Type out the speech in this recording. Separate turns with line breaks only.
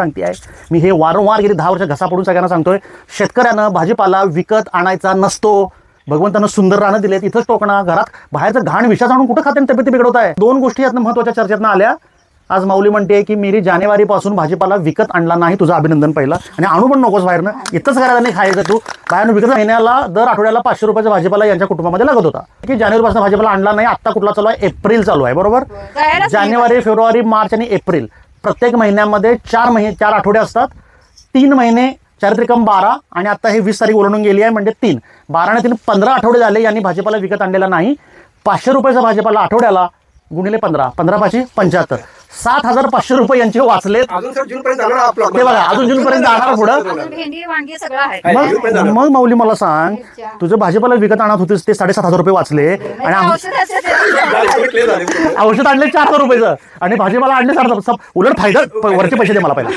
सांगते आहे मी हे वारंवार गेली 10 वर्ष घसा पडून सगळ्यांना सांगतोय. शेतकऱ्यानं भाजीपाला विकत आणायचा नसतो. भगवंतानं सुंदर रानं दिलेत, इथंच टोकणा, घरात बाहेरचं घाण विषाचं आणून कुठं खाते तब्येती बिघडवत आहे. 2 गोष्टी यातनं महत्त्वाच्या चर्चेतनं आल्या. आज माऊली म्हणते की मेरी जानेवारीपासून भाजीपाला विकत आणला नाही, तुझं अभिनंदन पहिला, आणि आणू पण नकोस बाहेरनं, इथंच करायला नाही खायचं तू बाहेरनं विकत. महिन्याला दर आठवड्याला 500 रुपयाचा भाजीपाला यांच्या कुटुंबामध्ये लागत होता की जानेवारीपासून भाजीपाला आणला नाही. आत्ता कुठला चालू आहे? एप्रिल चालू आहे, बरोबर. जानेवारी, फेब्रुवारी, मार्च आणि एप्रिल प्रत्येक महिन्यामध्ये 4 आठवडे असतात. 3 महिने 4 त्रिकम 12 आणि आता हे 20 तारीख ओलांडून गेली आहे म्हणजे 3 12 आणि 3 15 आठवडे झाले यांनी भाजीपाला विकत आणलेला नाही. 500 रुपयाचा भाजीपाला आठवड्याला गुणिले 15 15 75 7,500 रुपये यांचे वाचलेत. ते बघा अजून जूनपर्यंत जाणार पुढं. मग माऊली मला सांग, तुझं भाजीपाला विकत आणत होतीस ते 7,500 रुपये वाचले आणि औषध आणले 4,000 रुपयाचं आणि भाजीपाला आणले 4,000. उलट फायदा वरचे पैसे दे मला पहिला.